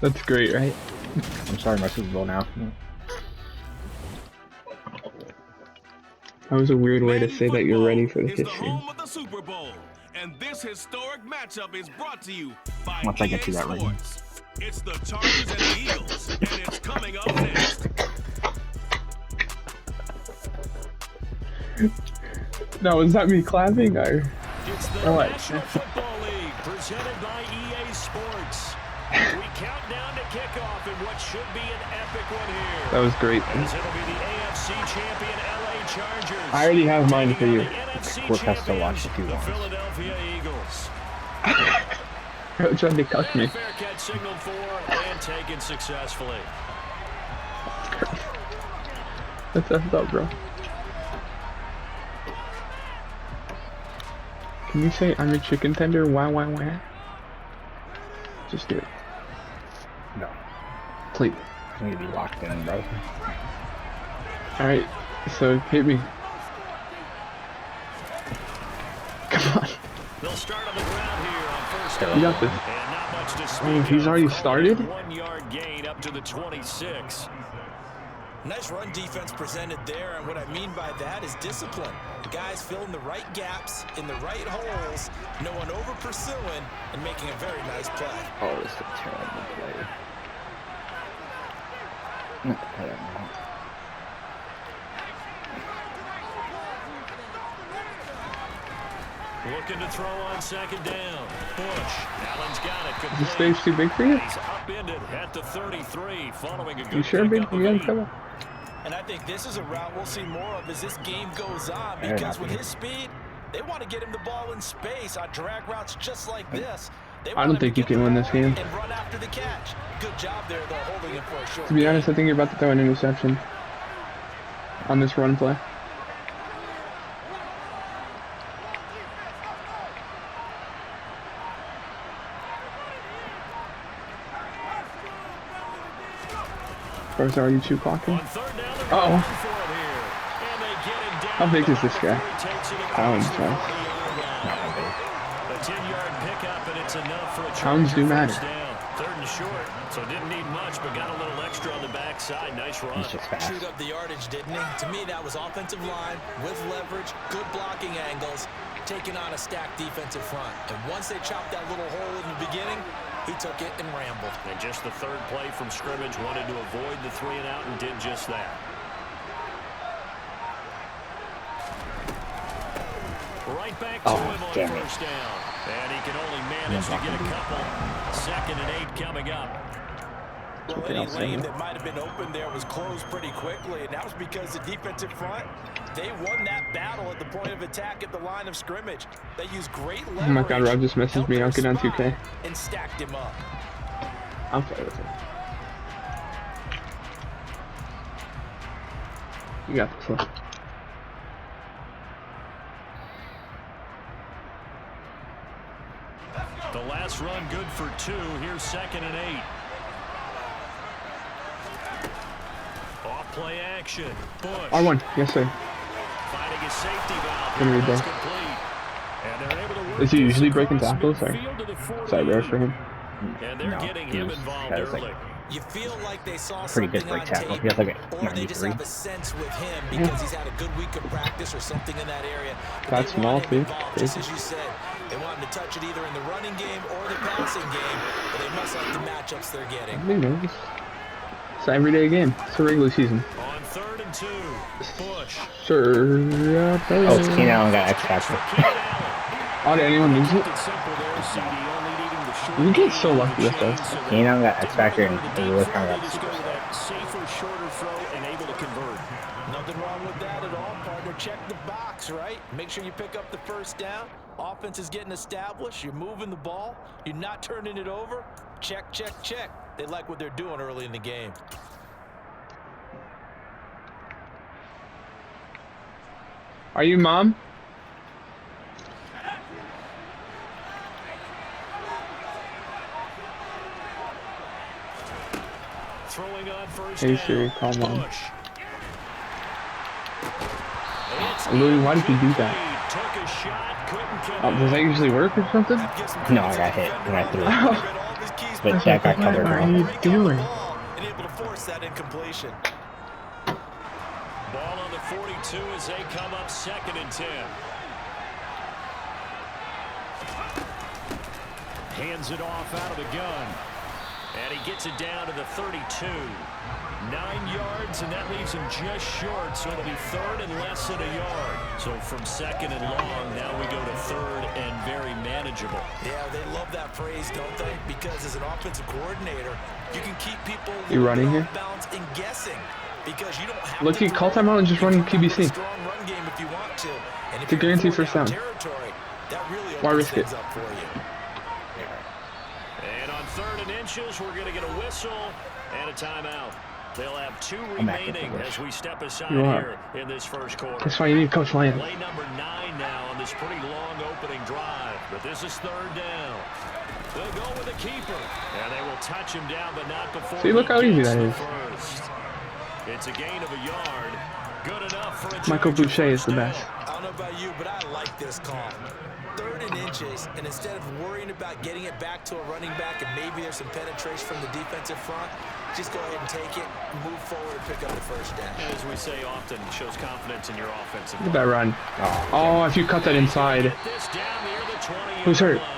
That's great, right? I'm starting my Super Bowl now. That was a weird way to say that you're ready for the history. history. The Super Bowl, and this historic matchup is brought to you by Once I get to that ring. It's the Chargers and the Eagles, and it's coming up next. No, is that me clapping or? It's the National Football League presented by EA Sports. We count down to kickoff in what should be an epic one here. That was great. As it'll be the AFC champion LA Chargers. I already have mine for you. We're supposed to watch if you The want. Philadelphia Eagles. Bro tried to cuss me. Fair catch signaled for and taken successfully. That's effed up, bro. Can you say I'm a chicken tender? Wah wah wah. Just do it. No. Please. I need to be locked in, bro. Alright, so hit me. Come on. They'll start on the ground here on first down. You got this. And not much to speak Oh, he's already started? 1 yard gain up to the 26. Nice run defense presented there, and what I mean by that is discipline. Guys filling the right gaps in the right holes, no one over pursuing, and making a very nice play. Oh, this is a terrible play. I don't know. Looking to throw on second down. Bush. Allen's got it. Complete. Is this stage too big for you? He's upended at the 33, following a good You sure, big? pickup of You got 8. trouble? And I think this is a route we'll see more of as this game goes on, because with his speed, they want to get him the ball in space on drag routes just like this. I don't think you can win this game. And run after the catch. Good job there, though, holding him for a short To be honest, I think you're about to throw an interception on this run play. Bro's already 2 clocking. Uh-oh. How big is this guy? Pounds, right? Pounds do matter. Third and short, so didn't need much, but got a little extra on the backside. Nice run. He's just fast. Chewed up the yardage, didn't he? To me, that was offensive line with leverage, good blocking angles, taking on a stacked defensive front. And once they chopped that little hole in the beginning, he took it and rambled. And just the third play from scrimmage, wanted to avoid the 3 and out and did just that. Right back to him on first down. And he can only manage to get a couple. 2nd and 8 coming up. Well, any lane that might have been open there was closed pretty quickly, and that was because the defensive front, they won that battle at the point of attack at the line of scrimmage. They used great leverage. Oh my god, Rob just messaged me. I'll get on 2K. And stacked him up. I'll play with it. You got this one. The last run good for 2. Here's 2nd and 8. Off play action. Bush. R1, yes sir. Finding a safety valve. Good read there. And they're able to work Is he usually this breaking across tackles or midfield to the is that rare for him? And they're getting him involved early. You feel like they saw Pretty good something break on tackle. tape, He has like or they just 93. have a sense with him because he's had a good week of practice or something in that area. But That's they want small, him too. involved, just as you said. They want him to touch it either in the running game or the passing game, but they must like the matchups they're getting. You know, it's an everyday game. It's a regular season. On 3rd and 2, Bush. Sure. Oh, Keenan Allen got X Factor. Oh, did anyone use it? You get so lucky with those. Keenan Allen got X Factor and he was kind of Safer, shorter throw and able to convert. Nothing wrong with that at all, partner. Check the box, right? Make sure you pick up the first down. Offense is getting established. You're moving the ball. You're not turning it over. Check, check, check. They like what they're doing early in the game. Are you mom? Throwing on first Hey down. Siri, call mom. Bush. Louis, why did you do that? Took a shot, couldn't Does that usually work or something? No, I got hit when I threw it. but that got covered What are well. you doing? And able to force that incompletion. Ball on the 42 as they come up 2nd and 10. Hands it off out of the gun. And he gets it down to the 32. 9 yards, and that leaves him just short, so it'll be 3rd and less than a yard. So from 2nd and long, now we go to 3rd and very manageable. Yeah, they love that phrase, don't they? Because as an offensive coordinator, you can keep people You running here? off balance and guessing. Because you don't have Look, to you call timeout and just run QBC. strong run game if you want to. And if To you're guarantee in first down. territory, that really Why opens risk it? things up for you. And on 3rd and inches, we're going to get a whistle and a timeout. They'll have 2 I'm back with remaining the as we step aside You are. here in this first quarter. That's why you need Coach Lyon. Play number 9 now on this pretty long opening drive, but this is 3rd down. They'll go with the keeper, and they will touch him down, but not before. See, look he how easy gets that the is. first. It's a gain of a yard. Good enough for a Michael Charger Boucher is first the down. best. I don't know about you, but I like this call. 3rd and inches, and instead of worrying about getting it back to a running back and maybe there's some penetration from the defensive front, just go ahead and take it, move forward, and pick up the first down. As we say often, shows confidence in your offensive Look at that line. run. Oh, if you cut that inside. Get this down near the 20-yard Who's hurt? line.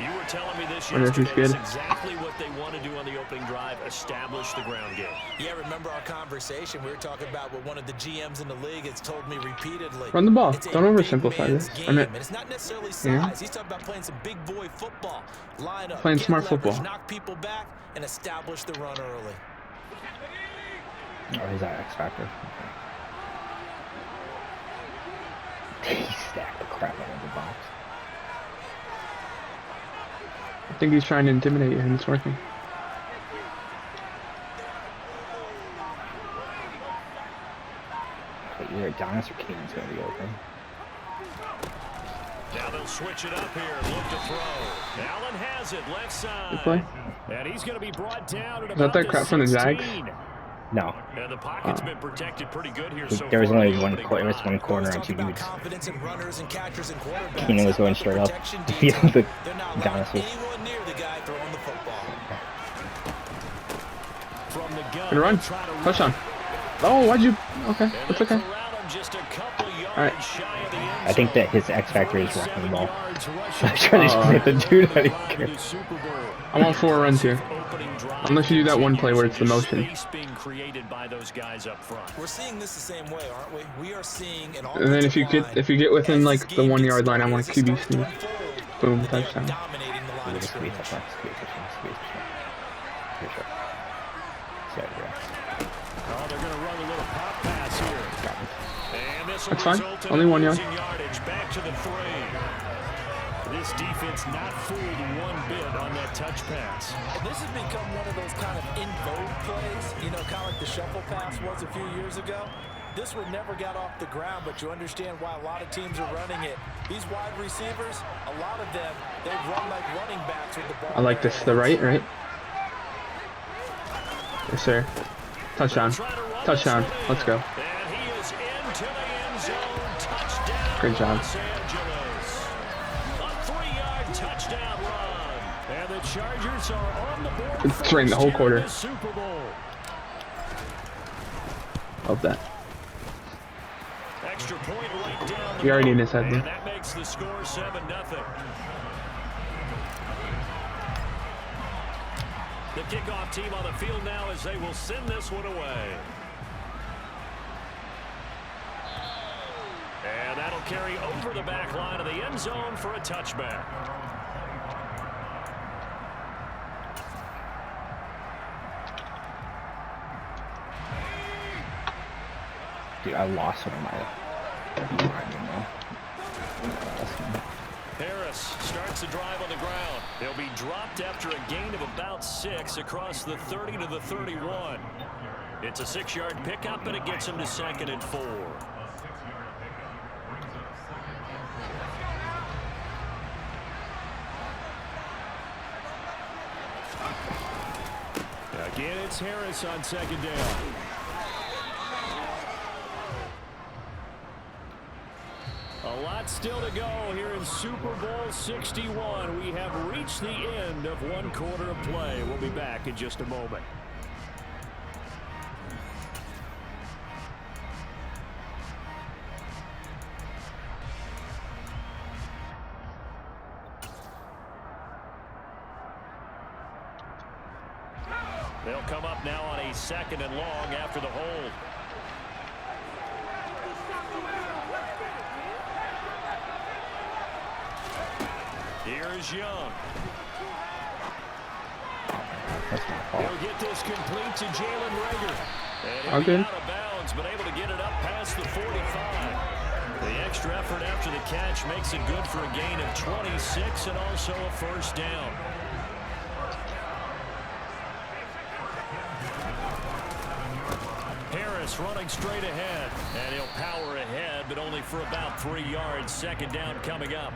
You were telling me this Wonder if he's yesterday. good. It's exactly what they want to do on the opening drive, establish the ground game. Yeah, remember our conversation? We were talking about what one of the GMs in the league has told me repeatedly. Run the ball. It's a Don't big oversimplify man's this. game, I mean, and it's not necessarily size. yeah. He's talking about playing some big boy football. Line up, Playing get smart leverage, football. knock people back, and establish the run early. Oh, he's that X Factor. Okay. He stacked the crap out of the box. I think he's trying to intimidate you, and it's working. But either Adonis or Keenan's going to be open. Now they'll switch it up here. Look to throw. Allen has it left side. Good play. And he's going to be brought down at Is about that crap from the Zags? 16. No. And the pocket's been protected pretty good here so There was far only in the one opening there was drive. one corner and 2 Talk about dudes. confidence in runners and catchers and quarterbacks. Keenan was going straight up. Yeah, but They're not Adonis allowing was. anyone near the guy throwing the football. From the gun, Good run. try to Touchdown. Oh, why'd you? Okay, And that's they okay. corral him just a couple yards Alright. shy of the end I think zone. that his X Factor is rocking the 47 ball. yards rushing. I'm trying to just hit the dude out of Drive here. to the Super Bowl. I'm on 4 runs here. Opening drive Unless you do that one play where it's the continues, motion. space being created by those guys up front. We're seeing this the same way, aren't we? We are seeing an And then if you get within like the 1 yard line, I want a QB sneak. Boom, touchdown. Dominating the line of Squeeze scrimmage. up front. Squeeze. Here, sure. So, yeah. Oh, they're going to run a little pop pass here. Got him. And this will That's fine. result in Only 1 yard. losing yardage back to the 3. This defense not fooled one bit on that touch pass. And this has become one of those kind of in vogue plays, you know, kind of like the shuffle pass was a few years ago. This one never got off the ground, but you understand why a lot of teams are running it. These wide receivers, a lot of them, they run like running backs with the ball. I like this. The right? Yes, sir. Touchdown. Touchdown. Let's go. And he is into the end zone. Touchdown. Great job. Los Angeles. A 3-yard touchdown run. And the Chargers are on the board. It's during the whole first quarter. in the Super Bowl. Love that. Extra point right down the We already middle, intercepted. and that makes the score 7-0. The kickoff team on the field now as they will send this one away. And that'll carry over the back line of the end zone for a touchback. Dude, I lost one of my. Harris starts the drive on the ground. They'll be dropped after a gain of about 6 across the 30 to the 31. It's a 6-yard pickup, and it gets him to 2nd and 4. Again, it's Harris on 2nd down. A lot still to go here in Super Bowl 61. We have reached the end of one quarter of play. We'll be back in just a moment. They'll come up now on a 2nd and long after the hold. Here's Young. He'll get this complete to Jalen Reagor. And he'll be out of bounds, but able to get it up past the 45. The extra effort after the catch makes it good for a gain of 26 and also a first down. Harris running straight ahead, and he'll power ahead, but only for about 3 yards. 2nd down coming up.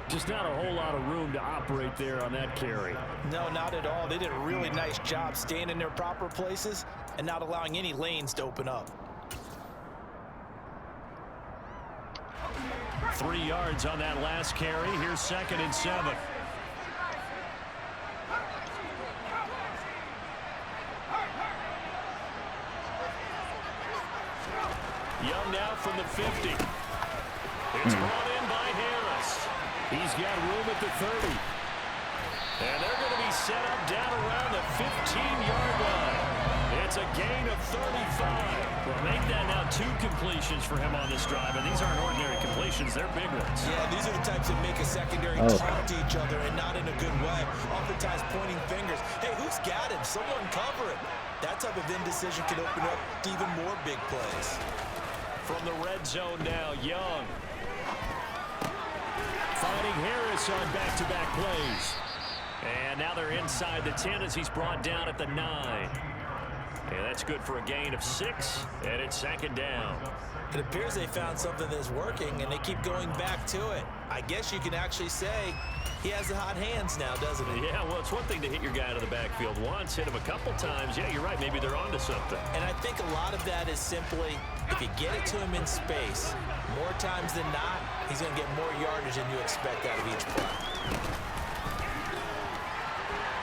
Just not a whole lot of room to operate there on that carry. No, not at all. They did a really nice job staying in their proper places and not allowing any lanes to open up. 3 yards on that last carry. Here's 2nd and 7. Young now from the 50. It's brought in by Harris. He's got room at the 30. And they're going to be set up down around the 15-yard line. It's a gain of 35. Well, make that now 2 completions for him on this drive. And these aren't ordinary completions. They're big ones. Yeah, these are the types that make a secondary talk to each other and not in a good way. Oftentimes pointing fingers. Hey, who's got him? Someone cover it. That type of indecision can open up to even more big plays. From the red zone now, Young. Finding Harris on back-to-back plays. And now they're inside the 10 as he's brought down at the 9. And that's good for a gain of 6, and it's 2nd down. It appears they found something that's working, and they keep going back to it. I guess you can actually say he has the hot hands now, doesn't he? Yeah, well, it's one thing to hit your guy out of the backfield once, hit him a couple times. Yeah, you're right. Maybe they're onto something. And I think a lot of that is simply if you get it to him in space, more times than not, he's going to get more yardage than you expect out of each play.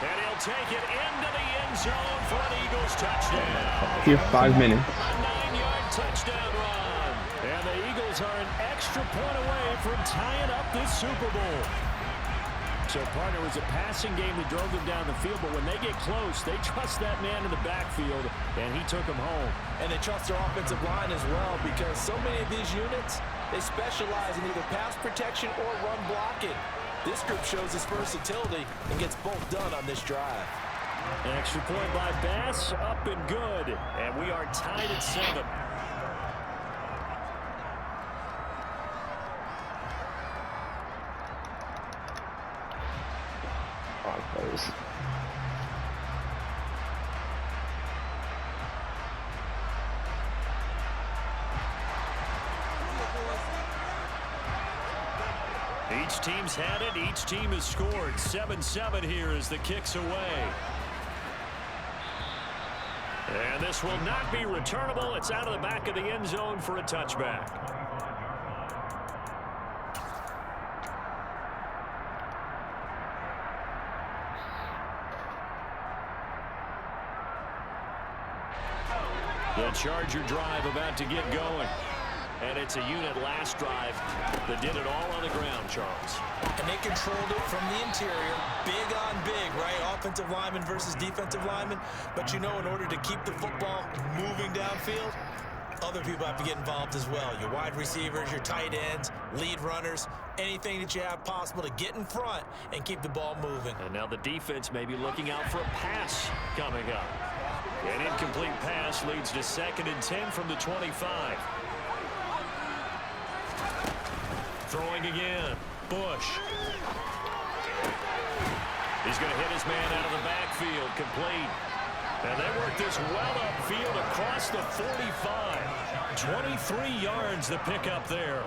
And he'll take it into the end zone for an Eagles touchdown. Here, 5 minutes. A 9-yard touchdown run. And the Eagles are an extra point away from tying up this Super Bowl. So, partner, it was a passing game that drove them down the field, but when they get close, they trust that man in the backfield, and he took them home. And they trust their offensive line as well, because so many of these units, they specialize in either pass protection or run blocking. This group shows its versatility and gets both done on this drive. An extra point by Bass, up and good, and we are tied at 7. Each team's had it. Each team has scored. 7-7 here as the kick's away. And this will not be returnable. It's out of the back of the end zone for a touchback. The Charger drive about to get going. And it's a unit last drive that did it all on the ground, Charles. And they controlled it from the interior. Big on big, right? Offensive lineman versus defensive lineman. But you know, in order to keep the football moving downfield, other people have to get involved as well. Your wide receivers, your tight ends, lead runners, anything that you have possible to get in front and keep the ball moving. And now the defense may be looking out for a pass coming up. An incomplete pass leads to 2nd and 10 from the 25. Throwing again. Bush. He's going to hit his man out of the backfield. Complete. And they work this well upfield across the 45. 23 yards the pickup there.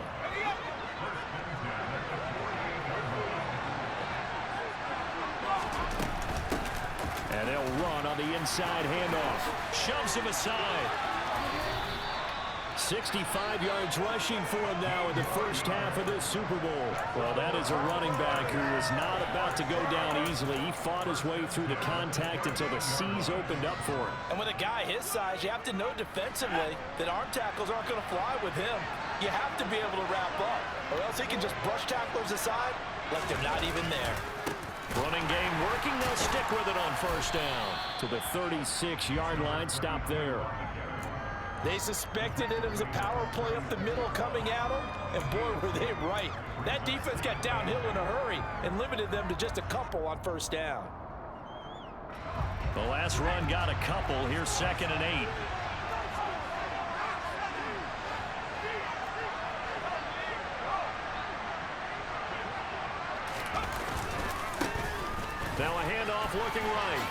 And they'll run on the inside handoff. Shoves him aside. 65 yards rushing for him now in the first half of this Super Bowl. Well, that is a running back who is not about to go down easily. He fought his way through the contact until the seas opened up for him. And with a guy his size, you have to know defensively that arm tackles aren't going to fly with him. You have to be able to wrap up, or else he can just brush tacklers aside like they're not even there. Running game working. They'll stick with it on first down to the 36-yard line. Stop there. They suspected it was a power play up the middle coming at them, and boy, were they right. That defense got downhill in a hurry and limited them to just a couple on first down. The last run got a couple. Here's 2nd and 8. Now a handoff looking right.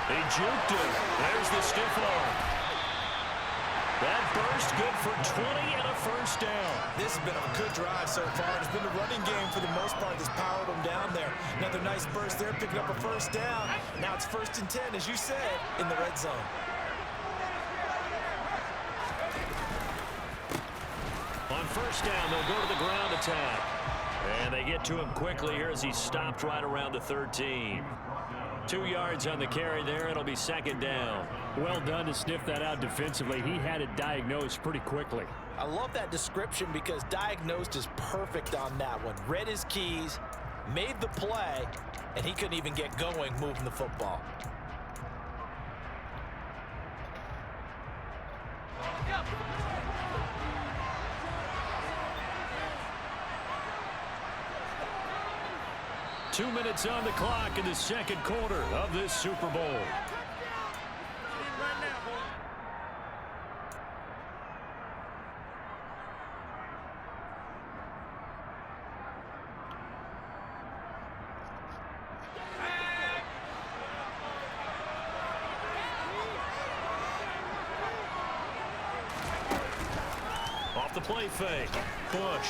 They juked it. There's the stiff arm. That burst good for 20 and a first down. This has been a good drive so far. It's been the running game for the most part that's powered them down there. Another nice burst there, picking up a first down. Now it's 1st and 10, as you said, in the red zone. On first down, they'll go to the ground attack. And they get to him quickly here as he stopped right around the 13. 2 yards on the carry there. It'll be 2nd down. Well done to sniff that out defensively. He had it diagnosed pretty quickly. I love that description because diagnosed is perfect on that one. Read his keys, made the play, and he couldn't even get going moving the football. Two minutes on the clock in the second quarter of this Super Bowl. Off the play fake. Bush.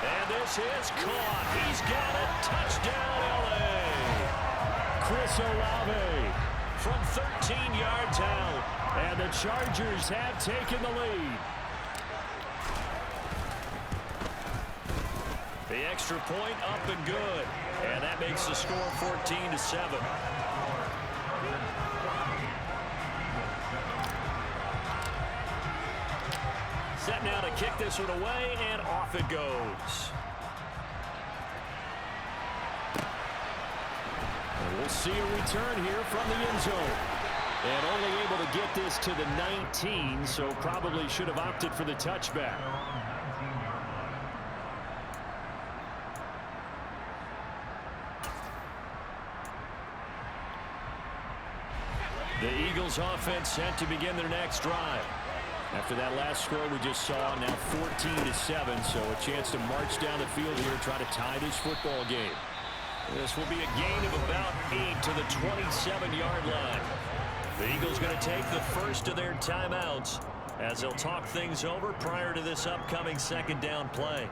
And this is caught. He's got it. Touchdown, L.A. Chris Olave From 13 yards out. and the Chargers have taken the lead. The extra point up and good. And that makes the score 14-7. Set now to kick this one away, and off it goes. And we'll see a return here from the end zone. And only able to get this to the 19, so probably should have opted for the touchback. The Eagles offense set to begin their next drive. After that last score we just saw, now 14-7, so a chance to march down the field here and try to tie this football game. This will be a gain of about 8 to the 27-yard line. The Eagles going to take the first of their timeouts as they'll talk things over prior to this upcoming second down play.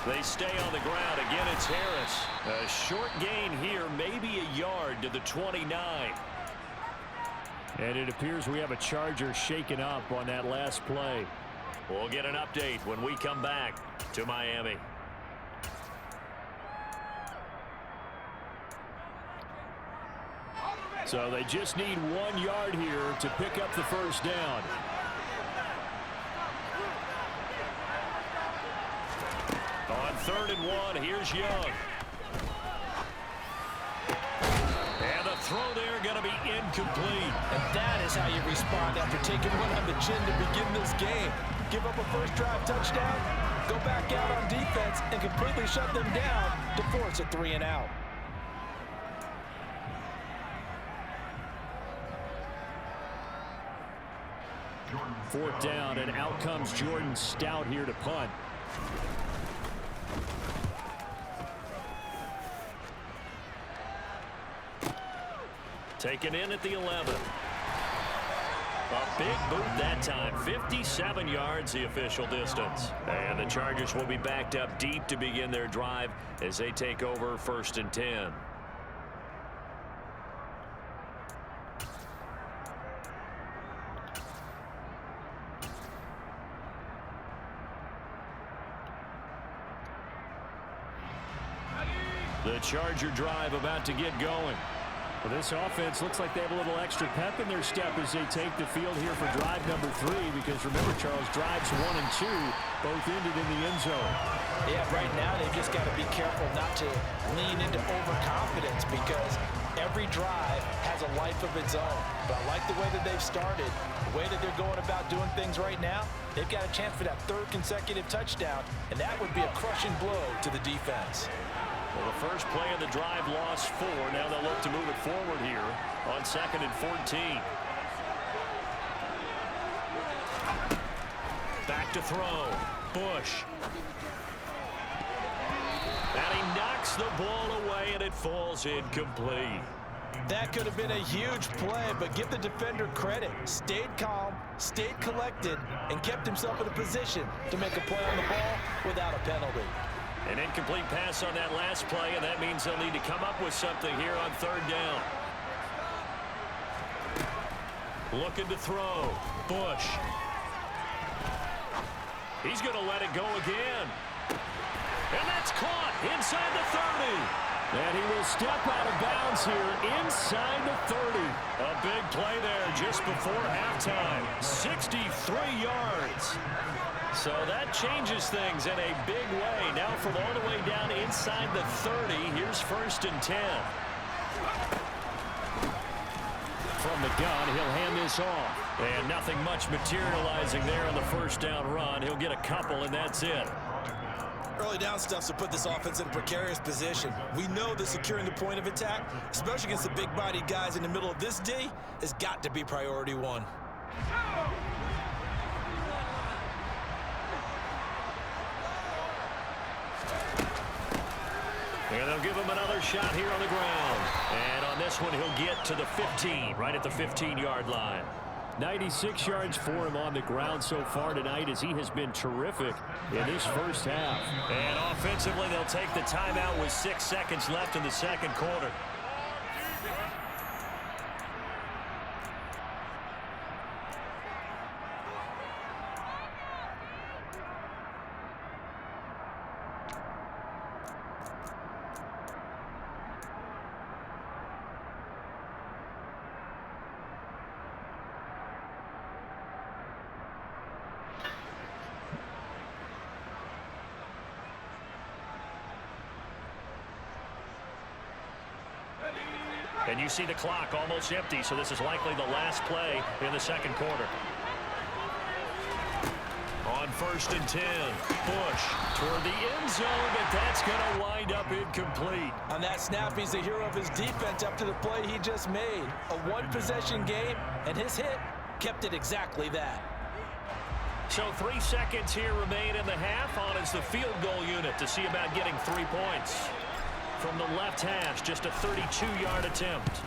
They stay on the ground. Again, it's Harris. A short gain here, maybe a yard to the 29. And it appears we have a Charger shaken up on that last play. We'll get an update when we come back to Miami. So they just need 1 yard here to pick up the first down. On 3rd and 1, here's Young. And the throw there going to be incomplete. And that is how you respond after taking one on the chin to begin this game. Give up a first drive touchdown, go back out on defense, and completely shut them down to force a 3 and out. Fourth down, and out comes Jordan Stout here to punt. Taken in at the 11. A big boot that time. 57 yards the official distance. And the Chargers will be backed up deep to begin their drive as they take over 1st and 10. The Charger drive about to get going. Well, this offense looks like they have a little extra pep in their step as they take the field here for drive number 3, because remember, Charles, drives 1 and 2 both ended in the end zone. Yeah, right now they've just got to be careful not to lean into overconfidence, because every drive has a life of its own. But I like the way that they've started, the way that they're going about doing things right now. They've got a chance for that 3rd consecutive touchdown, and that would be a crushing blow to the defense. Well, the first play of the drive lost 4. Now they'll look to move it forward here on 2nd and 14. Back to throw. Bush. And he knocks the ball away, and it falls incomplete. That could have been a huge play, but give the defender credit. Stayed calm, stayed collected, and kept himself in a position to make a play on the ball without a penalty. An incomplete pass on that last play, and that means they'll need to come up with something here on 3rd down. Looking to throw. Bush. He's going to let it go again. And that's caught inside the 30. And he will step out of bounds here inside the 30. A big play there just before halftime. 63 yards. So that changes things in a big way. Now from all the way down inside the 30, here's 1st and 10. From the gun, he'll hand this off. And nothing much materializing there on the 1st down run. He'll get a couple, and that's it. Early down stuff to put this offense in a precarious position. We know that securing the point of attack, especially against the big-bodied guys in the middle of this D, has got to be priority 1. And they'll give him another shot here on the ground. And on this one, he'll get to the 15, right at the 15-yard line. 96 yards for him on the ground so far tonight, as he has been terrific in this first half. And offensively, they'll take the timeout with 6 seconds left in the 2nd quarter. And you see the clock almost empty, so this is likely the last play in the 2nd quarter. On 1st and 10, Bush toward the end zone, but that's going to wind up incomplete. On that snap, he's the hero of his defense up to the play he just made. A 1-possession game, and his hit kept it exactly that. So 3 seconds here remain in the half. On is the field goal unit to see about getting 3 points. From the left hash, just a 32-yard attempt.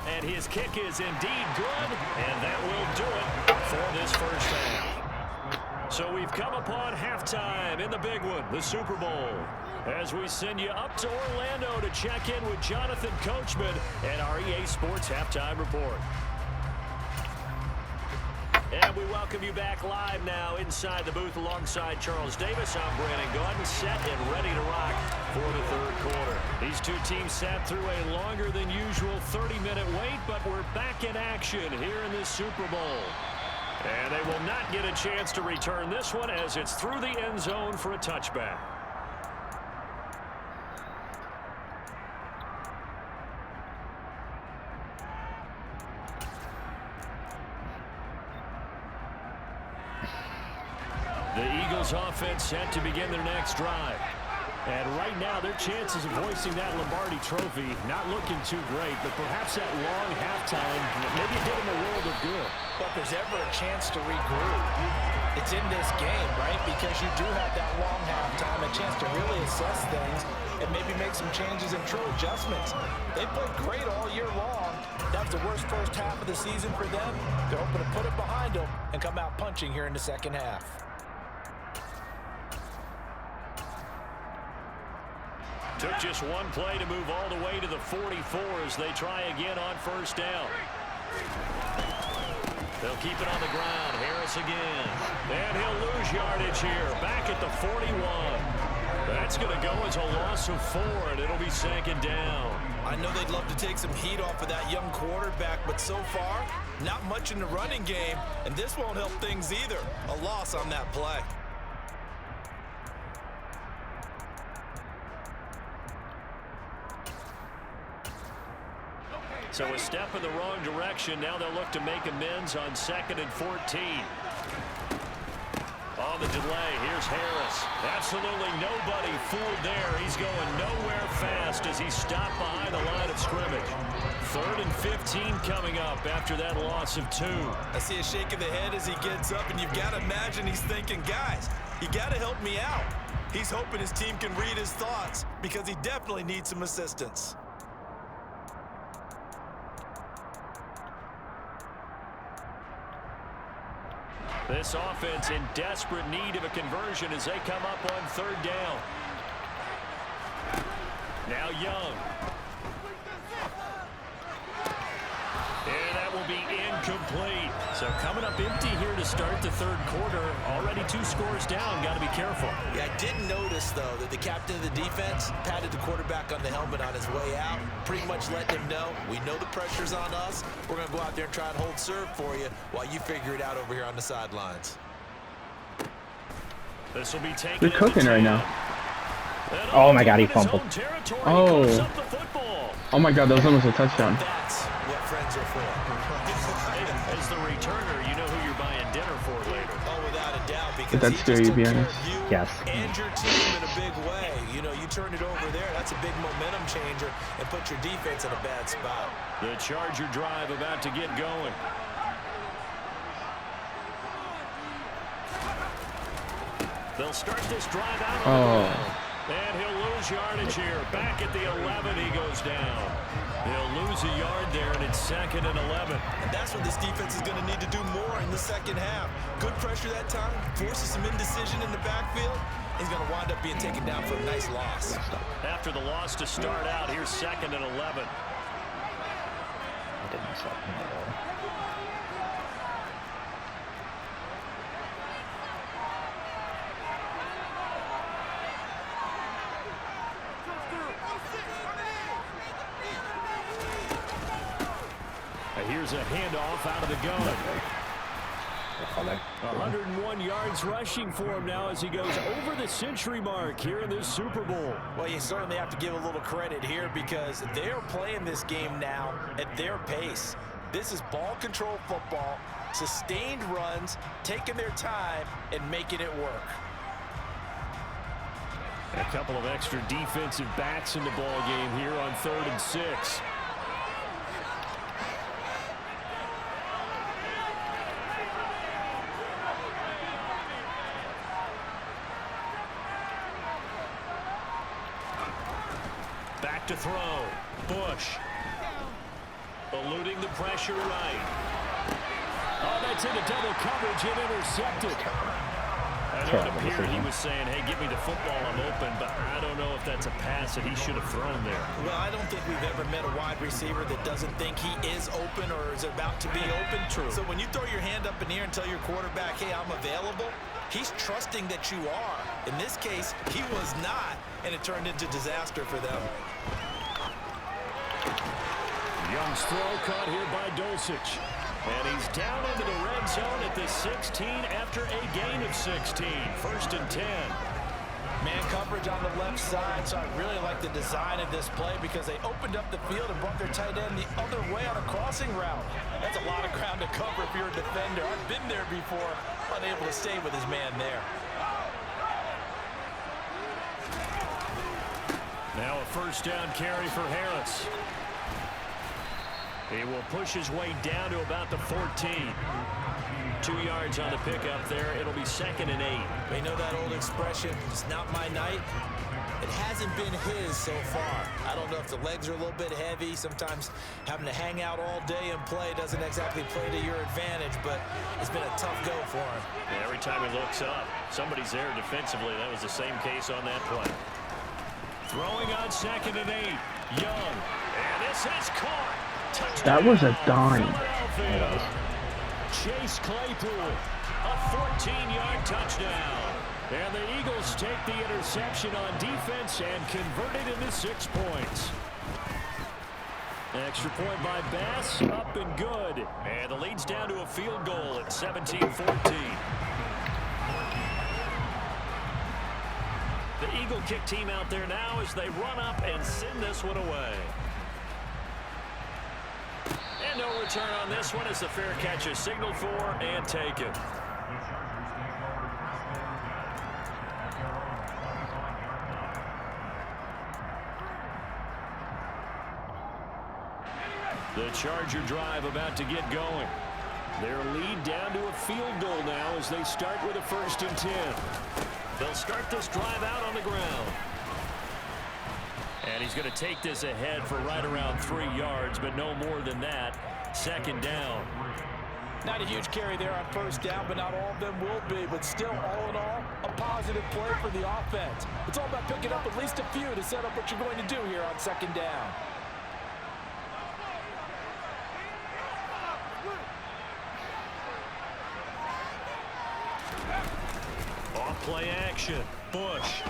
And his kick is indeed good, and that will do it for this first half. So we've come upon halftime in the big one, the Super Bowl, as we send you up to Orlando to check in with Jonathan Coachman and our EA Sports Halftime Report. And we welcome you back live now inside the booth alongside Charles Davis. I'm Brandon Gaudin, set and ready to rock for the 3rd quarter. These two teams sat through a longer than usual 30-minute wait, but we're back in action here in this Super Bowl. And they will not get a chance to return this one, as it's through the end zone for a touchback. The Eagles offense set to begin their next drive. And right now, their chances of hoisting that Lombardi trophy not looking too great, but perhaps that long halftime maybe did them a world of good. But if there's ever a chance to regroup, it's in this game, right? Because you do have that long halftime, a chance to really assess things and maybe make some changes and true adjustments. They played great all year long. That was the worst first half of the season for them. They're hoping to put it behind them and come out punching here in the second half. Took just one play to move all the way to the 44 as they try again on first down. They'll keep it on the ground. Harris again. And he'll lose yardage here. Back at the 41. That's going to go as a loss of 4, and it'll be second down. I know they'd love to take some heat off of that young quarterback, but so far, not much in the running game, and this won't help things either. A loss on that play. So a step in the wrong direction. Now they'll look to make amends on 2nd and 14. On the delay, here's Harris. Absolutely nobody fooled there. He's going nowhere fast as he's stopped behind the line of scrimmage. 3rd and 15 coming up after that loss of 2. I see a shake of the head as he gets up, and you've got to imagine he's thinking, guys, you got to help me out. He's hoping his team can read his thoughts because he definitely needs some assistance. This offense in desperate need of a conversion as they come up on 3rd down. Now Young. And that will be incomplete. So coming up empty here to start the 3rd quarter. Already 2 scores down. Got to be careful. Yeah, I did notice, though, that the captain of the defense patted the quarterback on the helmet on his way out, pretty much letting him know, we know the pressure's on us. We're going to go out there and try and hold serve for you while you figure it out over here on the sidelines. This will be taken. They're cooking right now. Oh my God, he fumbled. Oh. Oh my God, that was almost a touchdown. That's what friends are for. As the returner, you know who you're buying dinner for later. Oh, without a doubt, Did because that he scare just you, took to be care honest? of you Yes. and your team in a big way. You know, you turn it over there, that's a big momentum changer and put your defense in a bad spot. The Charger drive about to get going. They'll start this drive out on the ground. And he'll lose yardage here. Back at the 11, he goes down. He'll lose a yard there, and it's 2nd and 11. And that's what this defense is going to need to do more in the second half. Good pressure that time, forces some indecision in the backfield. He's going to wind up being taken down for a nice loss. After the loss to start out, here's 2nd and 11. I did myself in the middle. Here's a handoff out of the gun. 101 yards rushing for him now as he goes over the century mark here in this Super Bowl. Well, you certainly have to give a little credit here because they're playing this game now at their pace. This is ball control football, sustained runs, taking their time and making it work. A couple of extra defensive backs in the ball game here on 3rd and 6. Back to throw. Bush. Eluding the pressure right. Oh, that's into double coverage and intercepted. I know it appeared he was saying, hey, give me the football, I'm open, but I don't know if that's a pass that he should have thrown there. Well, I don't think we've ever met a wide receiver that doesn't think he is open or is about to be open. True. So when you throw your hand up in the air and tell your quarterback, hey, I'm available, he's trusting that you are. In this case, he was not, and it turned into disaster for them. Young's throw caught here by Dulcich. And he's down into the red zone at the 16 after a gain of 16. 1st and 10. Man coverage on the left side, so I really like the design of this play because they opened up the field and brought their tight end the other way on a crossing route. That's a lot of ground to cover if you're a defender. I've been there before, unable to stay with his man there. Now a 1st down carry for Harris. He will push his way down to about the 14. 2 yards on the pickup there. It'll be 2nd and 8. They know that old expression, it's not my night. It hasn't been his so far. I don't know if the legs are a little bit heavy. Sometimes having to hang out all day and play doesn't exactly play to your advantage, but it's been a tough go for him. Yeah, every time he looks up, somebody's there defensively. That was the same case on that play. Throwing on 2nd and 8. Young. And this is caught. Touchdown. That was a dime. Chase Claypool. A 14-yard touchdown. And the Eagles take the interception on defense and convert it into 6 points. Extra point by Bass, up and good. And the lead's down to a field goal at 17-14. The Eagle kick team out there now as they run up and send this one away. And no return on this one as the fair catch is signaled for and taken. The Charger drive about to get going. Their lead down to a field goal now as they start with a 1st and 10. They'll start this drive out on the ground. And he's going to take this ahead for right around 3 yards, but no more than that. 2nd down. Not a huge carry there on 1st down, but not all of them will be. But still, all in all, a positive play for the offense. It's all about picking up at least a few to set up what you're going to do here on 2nd down. Play action. Bush.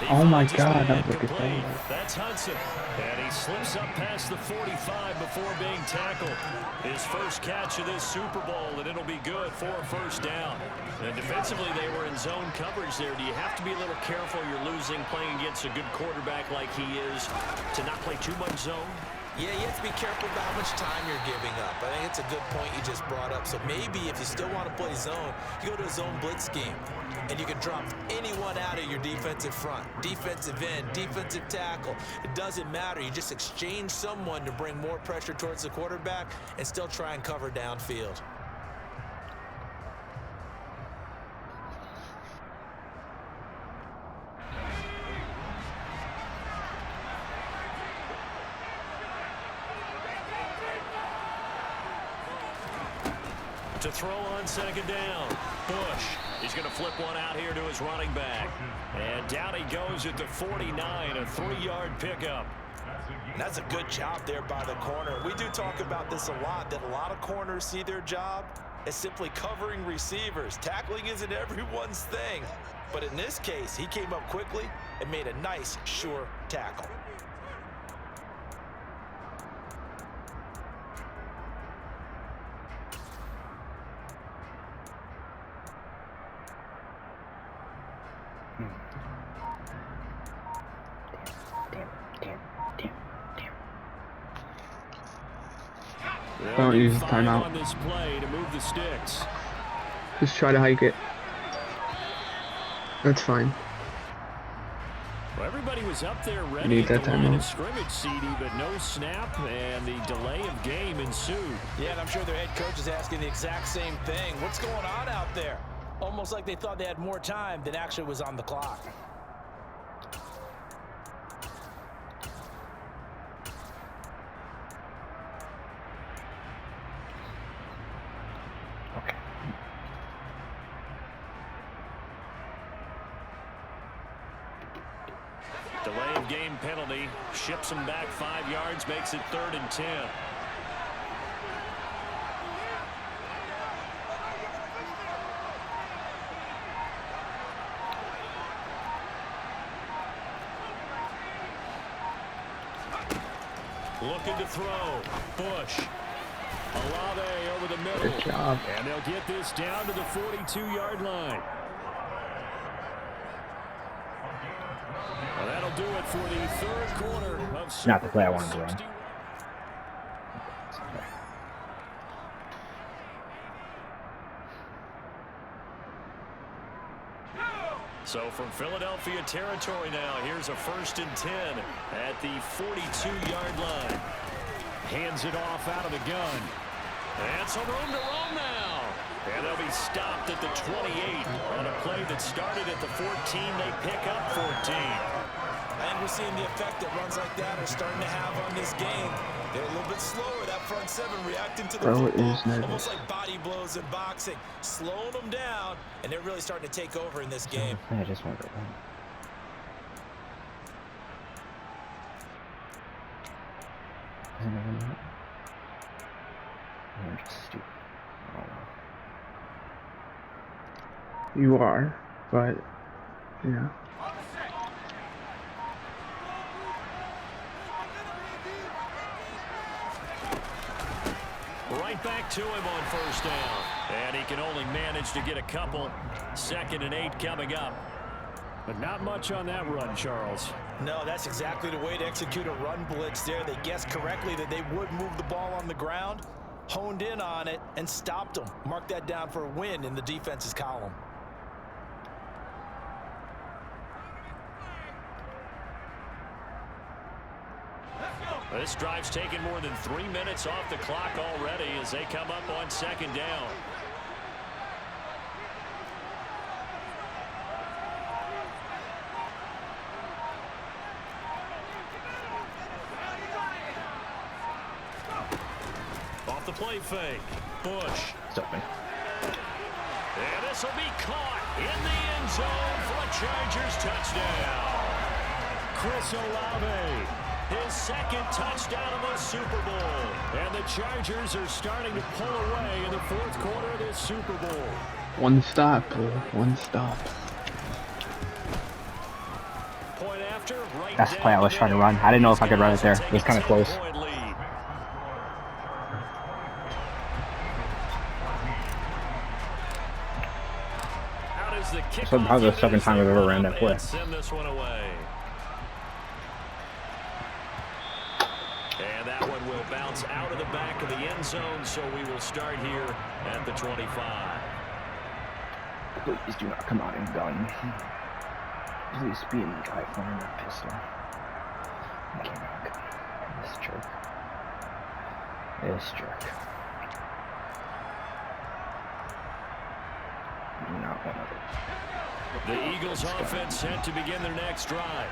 Oh my God, that was a good play. That's Hudson. And he slips up past the 45 before being tackled. His first catch of this Super Bowl, and it'll be good for a 1st down. And defensively, they were in zone coverage there. Do you have to be a little careful? You're losing playing against a good quarterback like he is to not play too much zone? Yeah, you have to be careful about how much time you're giving up. I think it's a good point you just brought up. So maybe if you still want to play zone, you go to a zone blitz scheme. And you can drop anyone out of your defensive front. Defensive end, defensive tackle. It doesn't matter. You just exchange someone to bring more pressure towards the quarterback and still try and cover downfield. To throw on 2nd down. Bush. He's going to flip one out here to his running back. And down he goes at the 49, a 3-yard pickup. And that's a good job there by the corner. We do talk about this a lot, that a lot of corners see their job as simply covering receivers. Tackling isn't everyone's thing. But in this case, he came up quickly and made a nice, sure tackle. Don't use his timeout. On this play to move the sticks. Just try to hike it. That's fine. Well, everybody was up there ready Need that at the line timeout. of scrimmage, CD, but no snap, and the delay of game ensued. Yeah, and I'm sure their head coach is asking the exact same thing. What's going on out there? Almost like they thought they had more time than actually was on the clock. Delay of game penalty. Ships him back 5 yards, makes it 3rd and 10. Looking to throw. Bush. Olave over the middle. Good job. And they'll get this down to the 42-yard line. Well, that'll do it for the 3rd quarter of Not the play I wanted to run. So from Philadelphia territory now, here's a 1st and 10 at the 42-yard line. Hands it off out of the gun. And some room to roam now. And they'll be stopped at the 28 on a play that started at the 14. They pick up 14. I think we're seeing the effect that runs like that are starting to have on this game. They're a little bit slower, that front seven, reacting to the football, almost like body blows in boxing, slowing them down, and they're really starting to take over in this game. I just want to run. I'm just stupid. I don't know. You are, but yeah. Right back to him on first down. And he can only manage to get a couple. 2nd and 8 coming up. But not much on that run, Charles. No, that's exactly the way to execute a run blitz there. They guessed correctly that they would move the ball on the ground, honed in on it, and stopped them. Mark that down for a win in the defense's column. This drive's taken more than 3 minutes off the clock already as they come up on 2nd down. Off the play fake. Bush. Stop me. And this will be caught in the end zone for a Chargers touchdown. Chris Olave. His 2nd touchdown of the Super Bowl. And the Chargers are starting to pull away in the 4th quarter of this Super Bowl. One stop, Paul. One stop. Point after, right. That's the play I was trying to run. I didn't know if I could run it there. It was kind of close. So that was the 2nd time I've ever ran that play. Send this one away. And that one will bounce out of the back of the end zone, so we will start here at the 25. Please do not come out in gun. Please be in the guy firing that pistol. I can't back. This jerk. This jerk. Not one of it. The Eagles offense set to begin their next drive.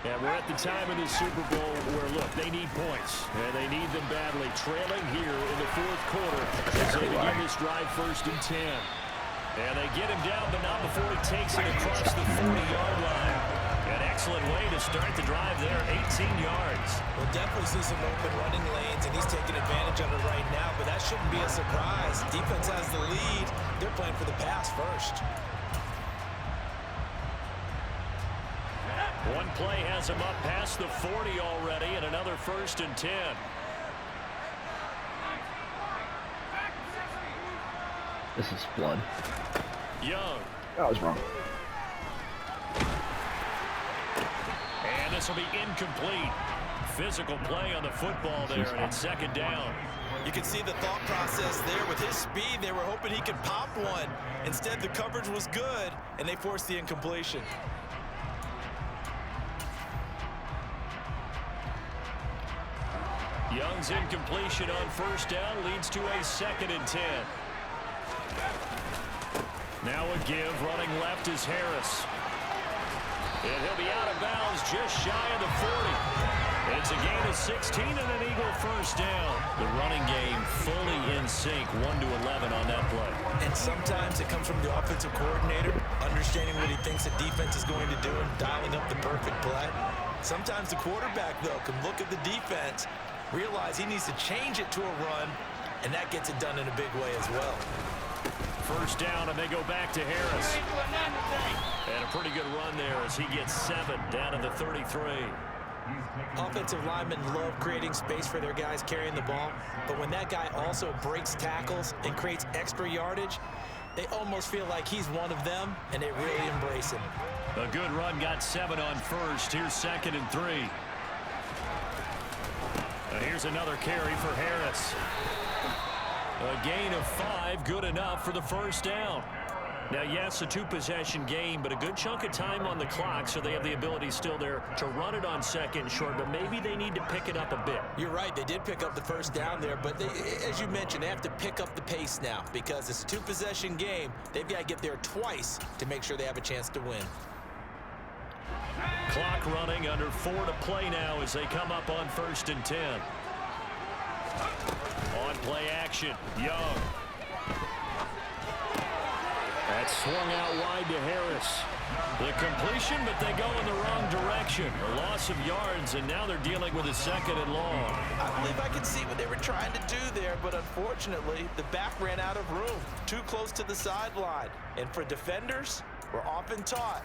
And we're at the time of the Super Bowl where, look, they need points. And they need them badly. Trailing here in the 4th quarter as they begin this drive 1st and 10. And they get him down, but not before he takes it across the 40-yard line. An excellent way to start the drive there, 18 yards. We'll definitely see some open running lanes, and he's taking advantage of it right now, but that shouldn't be a surprise. Defense has the lead. They're playing for the pass first. One play has him up past the 40 already, and another 1st and 10. This is blood. Young. I was wrong. And this will be incomplete. Physical play on the football there, and it's 2nd down. You can see the thought process there. With his speed, they were hoping he could pop one. Instead, the coverage was good, and they forced the incompletion. Young's incompletion on 1st down leads to a 2nd and 10. Now a give, running left is Harris. And he'll be out of bounds just shy of the 40. It's a gain of 16 and an Eagle 1st down. The running game fully in sync, 1-11 on that play. And sometimes it comes from the offensive coordinator, understanding what he thinks the defense is going to do and dialing up the perfect play. Sometimes the quarterback, though, can look at the defense, realize he needs to change it to a run, and that gets it done in a big way as well. 1st down, and they go back to Harris. And a pretty good run there as he gets 7 down to the 33. Offensive linemen love creating space for their guys carrying the ball, but when that guy also breaks tackles and creates extra yardage, they almost feel like he's one of them, and they really embrace him. A good run, got 7 on 1st. Here's 2nd and 3. Here's another carry for Harris. A gain of 5, good enough for the 1st down. Now, yes, a two-possession game, but a good chunk of time on the clock, so they have the ability still there to run it on second and short, but maybe they need to pick it up a bit. You're right. They did pick up the first down there, but as you mentioned, they have to pick up the pace now because it's a two-possession game. They've got to get there twice to make sure they have a chance to win. Clock running, under 4 to play now as they come up on 1st and 10. On play action, Young. That's swung out wide to Harris. The completion, but they go in the wrong direction. A loss of yards, and now they're dealing with a 2nd and long. I believe I can see what they were trying to do there, but unfortunately, the back ran out of room. Too close to the sideline. And for defenders, we're often taught,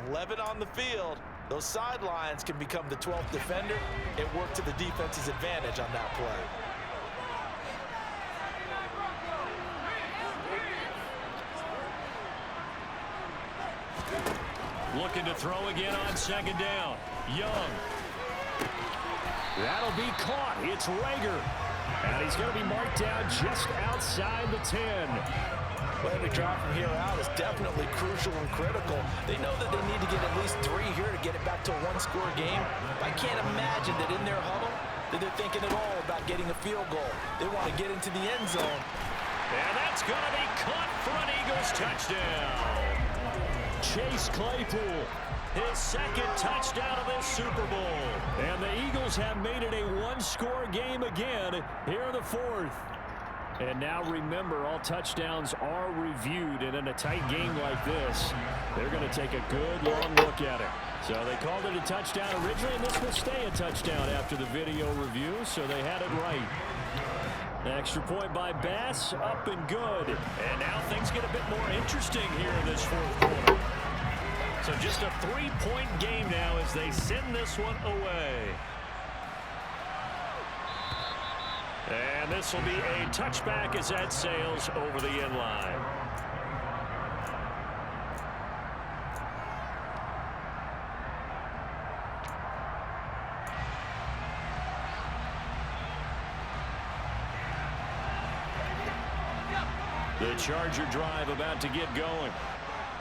11 on the field, those sidelines can become the 12th defender. It worked to the defense's advantage on that play. Looking to throw again on 2nd down. Young. That'll be caught. It's Rager. And he's going to be marked down just outside the 10. Well, every drive from here out is definitely crucial and critical. They know that they need to get at least 3 here to get it back to a one-score game. I can't imagine that in their huddle that they're thinking at all about getting a field goal. They want to get into the end zone. And that's going to be caught for an Eagles touchdown. Chase Claypool, his 2nd touchdown of this Super Bowl. And the Eagles have made it a one-score game again here in the 4th. And now remember, all touchdowns are reviewed, and in a tight game like this, they're going to take a good long look at it. So they called it a touchdown originally, and this will stay a touchdown after the video review, so they had it right. Extra point by Bass, up and good. And now things get a bit more interesting here in this 4th quarter. So just a 3-point game now as they send this one away. And this will be a touchback as that sails over the end line. The Charger drive about to get going.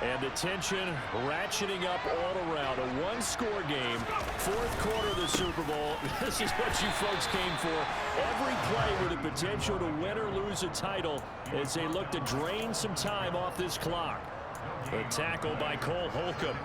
And the tension ratcheting up all around. A one-score game, 4th quarter of the Super Bowl. This is what you folks came for. Every play with the potential to win or lose a title as they look to drain some time off this clock. The tackle by Cole Holcomb.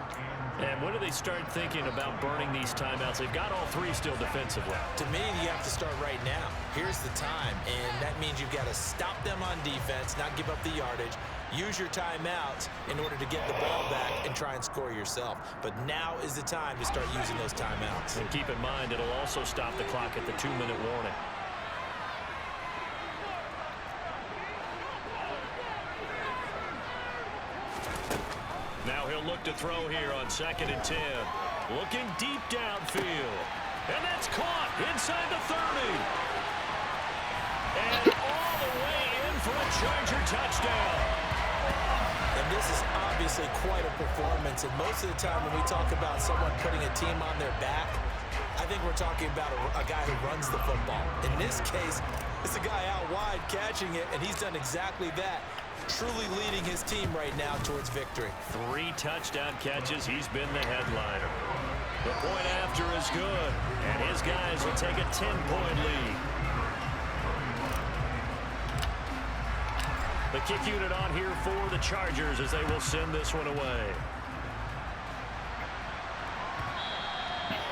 And when do they start thinking about burning these timeouts? They've got all 3 still defensively. To me, you have to start right now. Here's the time, and that means you've got to stop them on defense, not give up the yardage. Use your timeouts in order to get the ball back and try and score yourself. But now is the time to start using those timeouts. And keep in mind, it'll also stop the clock at the 2-minute warning. Now he'll look to throw here on 2nd and 10. Looking deep downfield. And that's caught inside the 30. And all the way in for a Charger touchdown. And this is obviously quite a performance. And most of the time when we talk about someone putting a team on their back, I think we're talking about a guy who runs the football. In this case, it's a guy out wide catching it, and he's done exactly that. Truly leading his team right now towards victory. 3 touchdown catches. He's been the headliner. The point after is good, and his guys will take a 10-point lead. The kick unit on here for the Chargers as they will send this one away.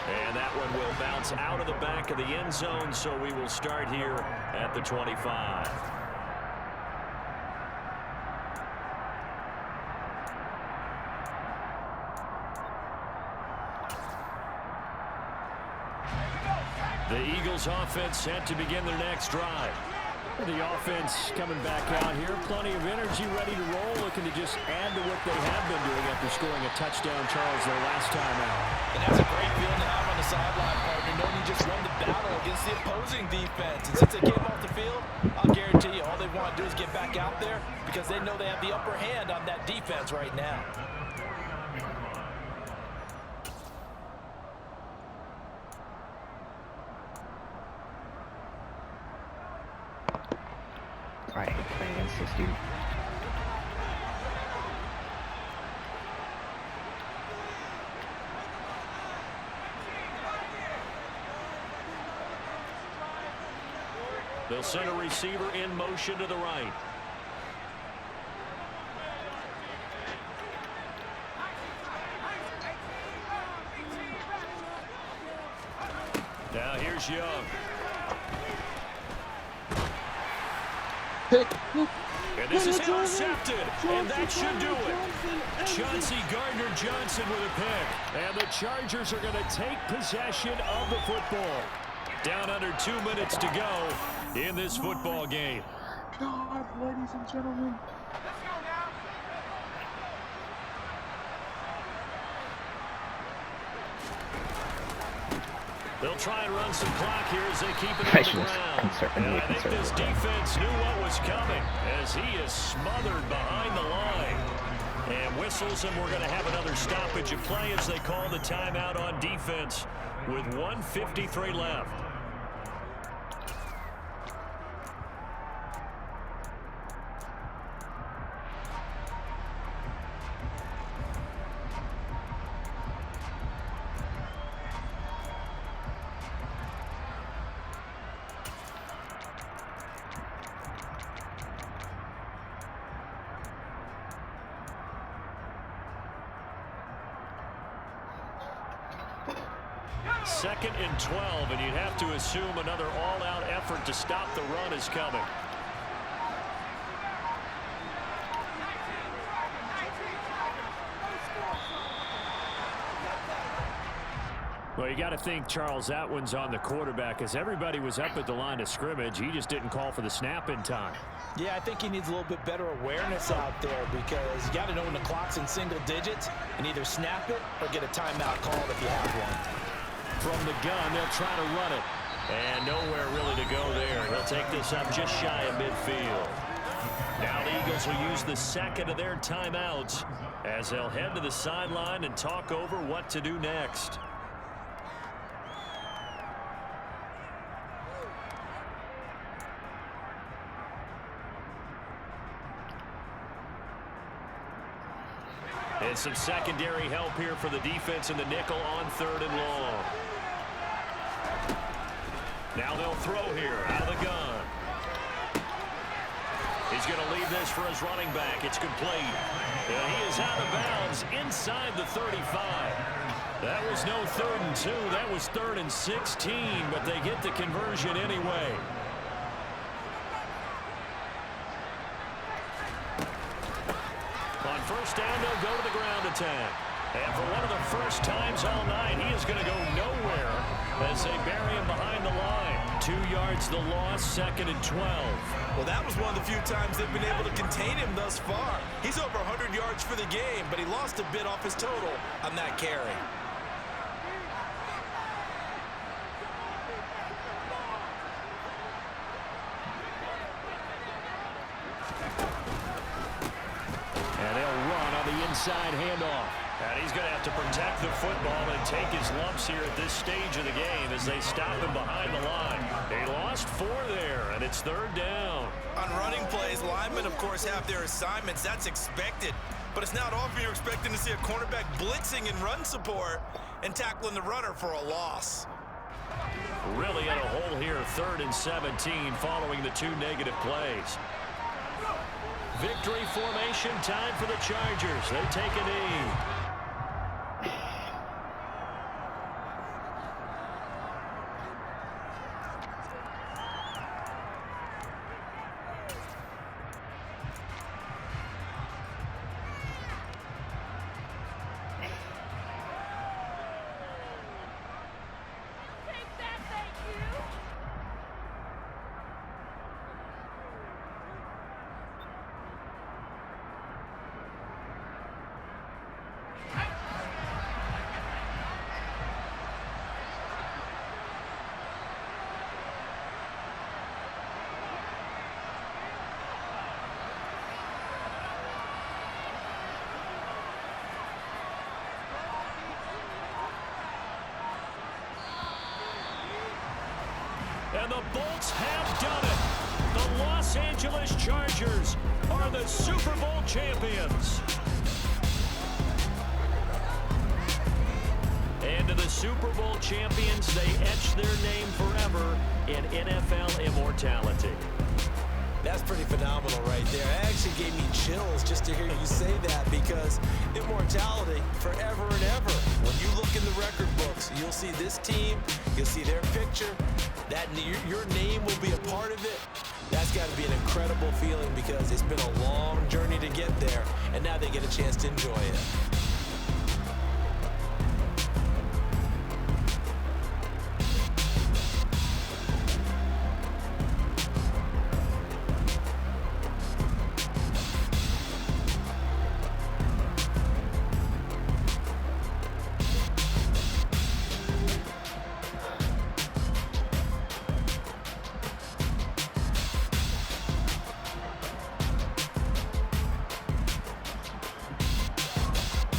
And that one will bounce out of the back of the end zone, so we will start here at the 25. The Eagles offense set to begin their next drive. The offense coming back out here. Plenty of energy, ready to roll, looking to just add to what they have been doing after scoring a touchdown, Charles, their last time out. And that's a great feeling to have on the sideline, partner, knowing you just won the battle against the opposing defense. And since they came off the field, I'll guarantee you all they want to do is get back out there because they know they have the upper hand on that defense right now. I hate playing against this dude. They'll send a receiver in motion to the right. Now here's Young. And this is intercepted, and that should do it. Chauncey Gardner-Johnson with a pick. And the Chargers are going to take possession of the football. Down under 2 minutes to go in this football game. God, ladies and gentlemen. They'll try and run some clock here as they keep it on the ground. And I think this defense knew what was coming as he is smothered behind the line. And whistles, and we're going to have another stoppage of play as they call the timeout on defense with 1:53 left. Second and 12, and you'd have to assume another all-out effort to stop the run is coming. Well, you got to think, Charles, that one's on the quarterback as everybody was up at the line of scrimmage. He just didn't call for the snap in time. Yeah, I think he needs a little bit better awareness out there because you got to know when the clock's in single digits and either snap it or get a timeout called if you have one. From the gun, they'll try to run it. And nowhere really to go there. He'll take this up just shy of midfield. Now the Eagles will use the second of their timeouts as they'll head to the sideline and talk over what to do next. And some secondary help here for the defense in the nickel on 3rd and long. Now they'll throw here out of the gun. He's going to leave this for his running back. It's complete. And he is out of bounds inside the 35. That was no 3rd and 2. That was 3rd and 16, but they get the conversion anyway. On first down, they'll go to the ground attack. And for one of the first times all night, he is going to go nowhere as they bury him behind the line. 2 yards the loss, 2nd and 12. Well, that was one of the few times they've been able to contain him thus far. He's over 100 yards for the game, but he lost a bit off his total on that carry. And they'll run on the inside handoff. And he's going to have to protect the football and take his lumps here at this stage of the game as they stop him behind the line. They lost 4 there, and it's 3rd down. On running plays, linemen, of course, have their assignments. That's expected. But it's not often you're expecting to see a cornerback blitzing in run support and tackling the runner for a loss. Really in a hole here, 3rd and 17 following the 2 negative plays. Victory formation time for the Chargers. They take a knee. And the Bolts have done it. The Los Angeles Chargers are the Super Bowl champions. And to the Super Bowl champions, they etch their name forever in NFL immortality. That's pretty phenomenal right there. It actually gave me chills just to hear you say that, because immortality forever and ever. When you look in the record books, you'll see this team, you'll see their picture, that your name will be a part of it. That's got to be an incredible feeling, because it's been a long journey to get there, and now they get a chance to enjoy it.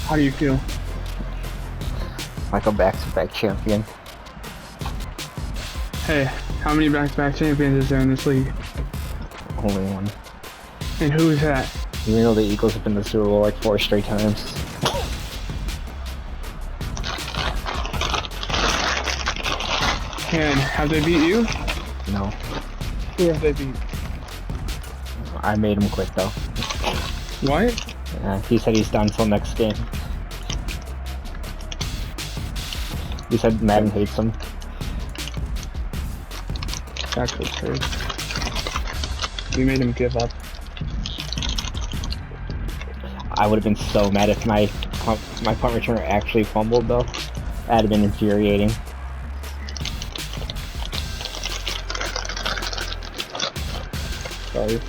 How do you feel? Like a back-to-back champion. Hey, how many back-to-back champions is there in this league? Only one. And who is that? Even though the Eagles have been to the Super Bowl like 4 straight times. And have they beat you? No. Who have they beat? I made him quit though. What? He said he's done till next game. He said Madden hates him. That's crazy. You made him give up. I would have been so mad if my punt returner actually fumbled though. That'd have been infuriating. Sorry.